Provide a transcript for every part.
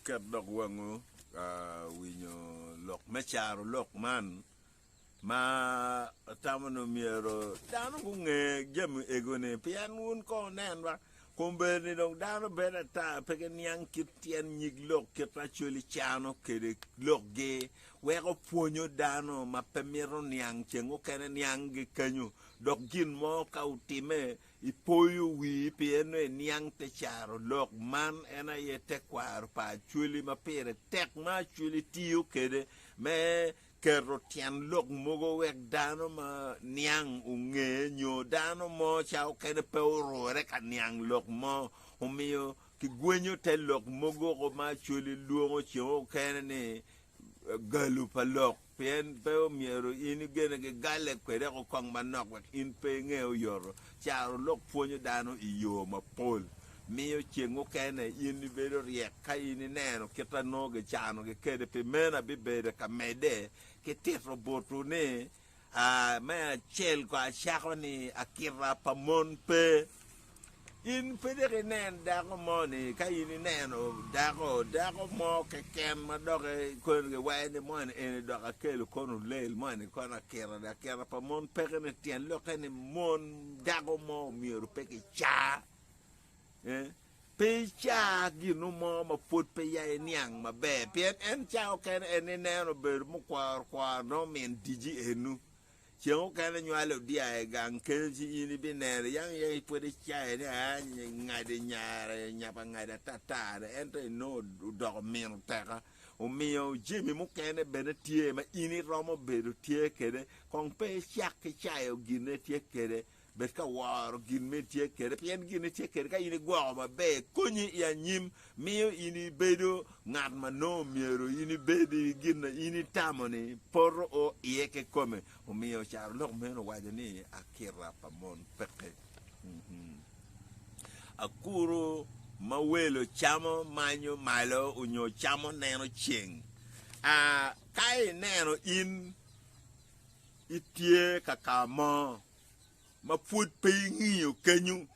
ket dok wangu winyo lok mecharo lok man ma tamano miero dano kunge jam egone pian un ko nenwa kumbe ni dong dano beda ta peke niang kitien nyig lok kita chuli chano kede lok ge weko puonyo dano ma pemiro niang chengo kene niang ge kanyo dok gin mo ka utime ipoyo wi pieno e niang te charo lok man ena ye te kwar pa chuli ma pere tek ma chuli tiyo kede me kero tian lok mogo wek dano ma niang unge nyo dano mo chao kene pe urore ka niang lok mo umio ki gwenyo te lok mogo ko ma chuli luongo chio kene ni galu pa lok pien pe o miero ini gene ge gale kwere ko kong manok wek in pe ngeo yoro chao lok puonyo dano iyo ma pol mio chengo kene ini bedo riek ka ini neno kita noge chano ge kede pe mena bibede ka mede ke tiro botu ne me chel kwa chako ni akira pamon pe in pede ke nen dako mo ni ka ini neno dako mo ke ken ma doge kon ge wayne mo ni ene doga kelo kono leil mo ni kono akira pamon pe ne tien lo kene mon dako mo mi ru pe ke cha pe cha ginu mo ma put pe ya niang ma be pien en cha ken en neno ber mo kwa no men diji enu cheo ken nywalo dia e gang ken ji ini biner yang ye put cha ni a ngade nyare nyapa ngade tata en to no do men teka o mio jimi mo ken be tie ma ini romo be tie kede kon pe cha ke cha yo gine tie kede bet ka war gin metie kere pien gin tie kere ka ini gwa ma be kunyi ya nyim mio ini bedo ngat ma no miero ini bedi gin ini tamoni por o yeke come o mio char lok meno wajani akira pamon peke akuru mawelo chamo manyo malo unyo chamo neno cheng kai neno in itie kakamo ma put pe ngiyo kenyu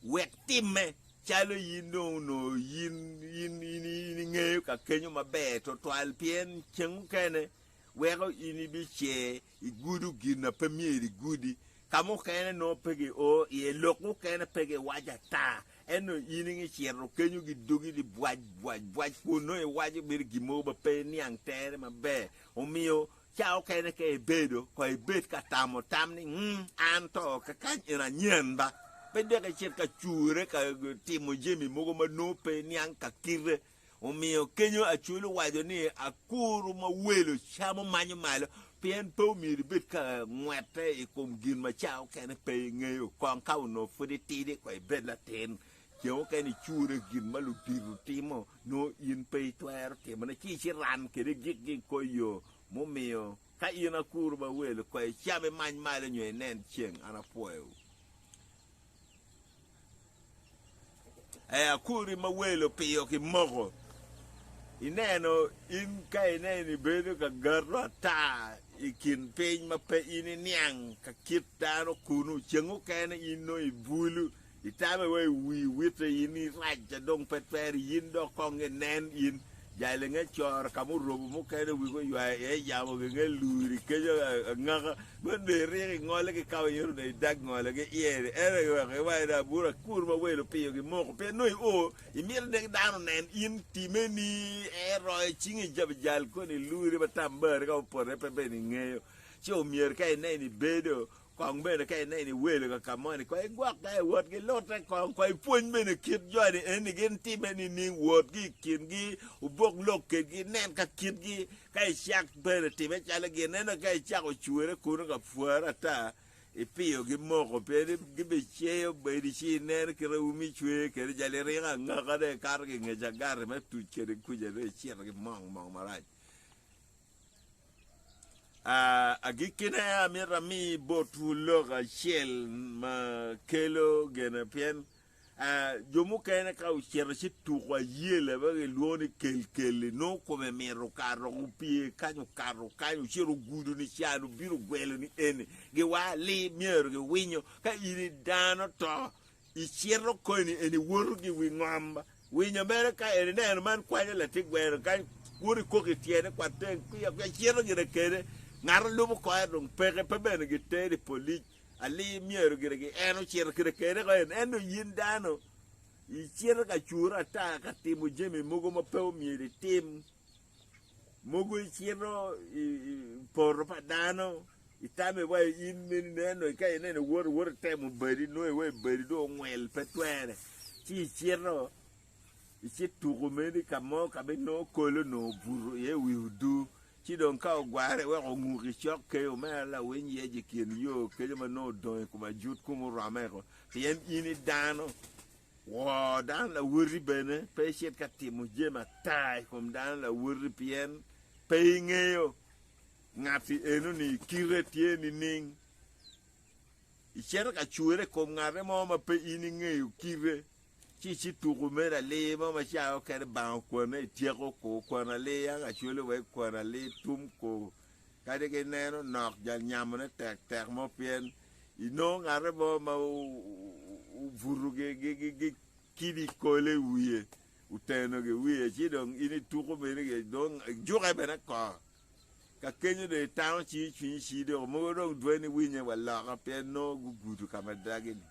wek timme chalo yino no yin ngeyo ka kenyu ma be to twal pien chengu kene weko ini biche igudu gina pemieri gudi kamo kene no pege o ye lokmu kene pege waja ta eno ini ngi chero kenyu gi dugi di bwaj puno e waja bir gimo ba pe niang tere ma be o mio chao kene ke bedo ko e bet ka tamo tamni anto ka kan ina nyenda pe de ka chet ka chure ka timo jemi mogo ma no pe niang ka kire o mio kenyo a chulu wajo ni akuru ma welo chamo manyo malo pien po mi bet ka mwete e kom gin ma chao kene pe ngeyo kon ka no fudi tidi ko e bet la ten yo kene chure gin malu biru timo no in pe twer ke mana chi ran ke gig ko yo mo mio ka ina kurba welo ko e chame man male nyo nen cheng ana poeo akuri ma welo pio ki mogo ineno in ka ineni bedo ka garra ta ikin peñ ma pe ini niang ka kit dano kunu chengu kene ino ibulu itame we wite ini raja dong petper yin do konge nen in jale nge chor kamu robu mo kene wi go ywa e jamo nge luri ke nga bende ri ngole ke kaw yoru de dag ngole ke yere ere ke wa da bura kurba welo pio ke mo pe noi o imir de dano nen in timeni e roi chingi jab jal ko ni luri batamber ka porre pe be ni ngeyo cho mier kai nei ni bedo kong bene kai nei ni welo ka kamoni ko e gwak ka e wot ke lotre kong ko e puon bene kit jodi eni gen timeni ni wot gi kin gi ubok lok ke gi nen ka kit gi kai chak bene time chale gi nen ka chak o chure kuno ka fuara ta e pio gi moko pere gi be cheo be di chi nen ke umi chwe ke jale ringa ngaka de kar gi nge jagar me tu ke de kuje de chi gi mong maraj agikine amira mi botu loga shell ma kelo gena pien jomu kene ka uchero chitu kwa yele ba luoni kel no come mero carro upie kanyo chero gudu ni chanu biru gwelo ni ene ge wa li miero ge winyo ka iri dano to i chero koni ene woru gi wingamba winyo mere ka ene man kwanya la tigwero ka kuri ko ke tiene kwa ten ya chiero gire kere ngar lubu ko dong pege pe ben ge tere poli ali miero gire ge eno chiero gire kere ko eno yindano I chiero ka chura ta ka timu jemi mugo mo pe mi tim mugo chiero por pa dano itame wa in min neno ka ene wor temu bari no we bari do ngwel petwere chi chiero ichi tugumeni kamo kabe no kolo no buru ye wiudu chi don ka gware we nguri chok ke o mala wen ye jikin yo ke ma no don kuma jut kuma ramero yen ini dano wo dan la wuri bene pe chet ka timu jema tai kom dan la wuri pien pe ngeyo ngafi enu ni kiretie ni ning ichera ka chure kom ngare mo ma pe ini ngeyo kire chi tugumera le mama cha o kere ba ko ne tiego ko na le ya ga chule we ko na le tum ko ka de ke neno nok ja nyam ne tek mo pien ino ngare bo ma vuruge ge kidi ko le wiye uteno ge wiye chi dong ini tugumera ge dong jure bena ko ka kenyo de tawo chi de mo do dweni winye wala ka pien no gugudu kamadagini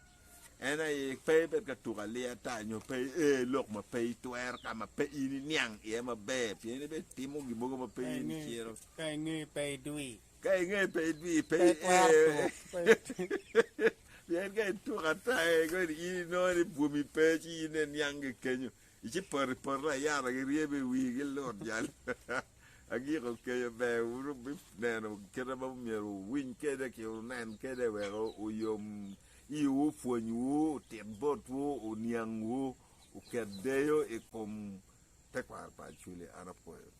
ena ye pe ka tugalia ta nyo pe lok ma pe tuer ka ma pe ini niang e ma be piene be timo gi mogo ma pe ini chiero ka nge pe dui pe bien ga tu kata go ini no ni bumi pe chi ne niang ge kenyo ichi por la ya ra ge riebe wi ge lord jal agi ko ke be uru bi neno kera ba mi ru win ke de ke nan ke de we o yom iu fuanyu tembotu uniangu ukedeyo e com pequar pa chule arapoyo